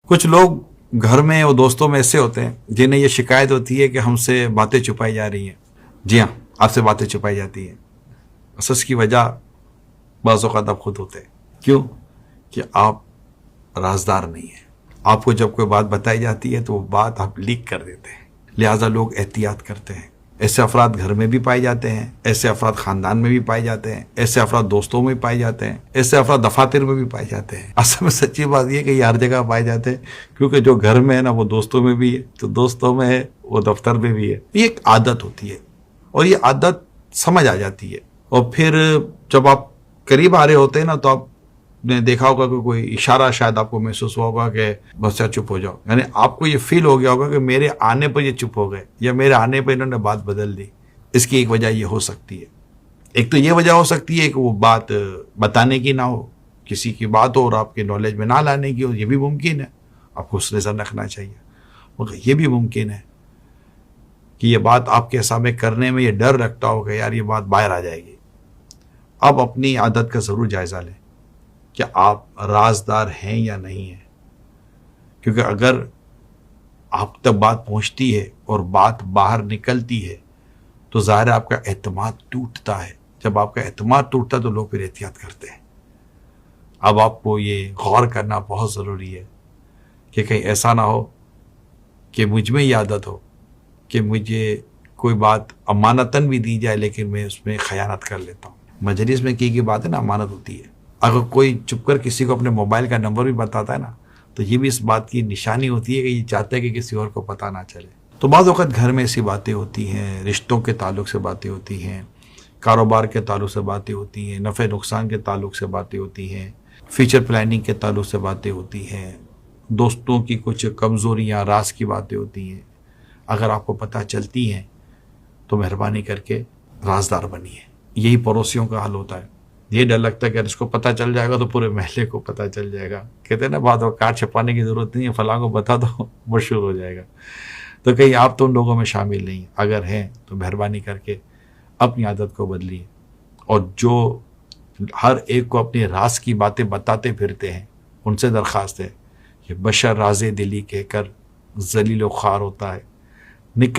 کچھ لوگ گھر میں اور دوستوں میں ایسے ہوتے ہیں جنہیں یہ شکایت ہوتی ہے کہ ہم سے باتیں چھپائی جا رہی ہیں. جی ہاں، آپ سے باتیں چھپائی جاتی ہیں. اس کی وجہ بعض اوقات آپ خود ہوتے ہیں. کیوں؟ کہ آپ رازدار نہیں ہیں. آپ کو جب کوئی بات بتائی جاتی ہے تو وہ بات آپ لیک کر دیتے ہیں. لہٰذا لوگ احتیاط کرتے ہیں. ایسے افراد گھر میں بھی پائے جاتے ہیں، ایسے افراد خاندان میں بھی پائے جاتے ہیں، ایسے افراد دوستوں میں بھی پائے جاتے ہیں، ایسے افراد دفاتر میں بھی پائے جاتے ہیں. اصل میں سچی بات یہ ہے کہ یہ ہر جگہ پائے جاتے ہیں، کیونکہ جو گھر میں ہے نا وہ دوستوں میں بھی ہے، جو دوستوں میں ہے وہ دفتر میں بھی ہے. یہ ایک عادت ہوتی ہے اور یہ عادت سمجھ آ جاتی ہے. اور پھر جب آپ قریب آ رہے ہوتے ہیں نا تو آپ نے دیکھا ہوگا کہ کوئی اشارہ شاید آپ کو محسوس ہوا ہوگا کہ بس یار چپ ہو جاؤ. یعنی آپ کو یہ فیل ہو گیا ہوگا کہ میرے آنے پر یہ چپ ہو گئے یا میرے آنے پر انہوں نے بات بدل دی. اس کی ایک وجہ یہ ہو سکتی ہے. ایک تو یہ وجہ ہو سکتی ہے کہ وہ بات بتانے کی نہ ہو، کسی کی بات ہو اور آپ کے نالج میں نہ لانے کی ہو. یہ بھی ممکن ہے، آپ کو اس نظر رکھنا چاہیے. مگر یہ بھی ممکن ہے کہ یہ بات آپ کے سامنے کرنے میں یہ ڈر رکھتا ہو کہ یار یہ بات باہر آ جائے گی. اب اپنی عادت کا ضرور جائزہ لیں کہ آپ رازدار ہیں یا نہیں ہیں. کیونکہ اگر آپ تک بات پہنچتی ہے اور بات باہر نکلتی ہے تو ظاہر ہے آپ کا اعتماد ٹوٹتا ہے. جب آپ کا اعتماد ٹوٹتا ہے تو لوگ پھر احتیاط کرتے ہیں. اب آپ کو یہ غور کرنا بہت ضروری ہے کہ کہیں ایسا نہ ہو کہ مجھ میں یہ عادت ہو کہ مجھے کوئی بات امانتاً بھی دی جائے لیکن میں اس میں خیانت کر لیتا ہوں. مجلس میں کی بات ہے نا، امانت ہوتی ہے. اگر کوئی چپ کر کسی کو اپنے موبائل کا نمبر بھی بتاتا ہے نا تو یہ بھی اس بات کی نشانی ہوتی ہے کہ یہ چاہتا ہے کہ کسی اور کو پتہ نہ چلے. تو بعض اوقات گھر میں ایسی باتیں ہوتی ہیں، رشتوں کے تعلق سے باتیں ہوتی ہیں، کاروبار کے تعلق سے باتیں ہوتی ہیں، نفع نقصان کے تعلق سے باتیں ہوتی ہیں، فیوچر پلاننگ کے تعلق سے باتیں ہوتی ہیں، دوستوں کی کچھ کمزوریاں، راز کی باتیں ہوتی ہیں. اگر آپ کو پتہ چلتی ہیں تو مہربانی کر کے رازدار بنیے. یہی پڑوسیوں کا حل ہوتا ہے. یہ ڈر لگتا ہے کہ اگر اس کو پتہ چل جائے گا تو پورے محلے کو پتہ چل جائے گا. کہتے ہیں نا بات اور کارڈ چھپانے کی ضرورت نہیں ہے، فلاں کو بتا دو مشہور ہو جائے گا. تو کہیں آپ تو ان لوگوں میں شامل نہیں. اگر ہیں تو مہربانی کر کے اپنی عادت کو بدلیے. اور جو ہر ایک کو اپنے راز کی باتیں بتاتے پھرتے ہیں ان سے درخواست ہے کہ بشر راز دلی کہہ کر ذلیل و خوار ہوتا ہے. نکل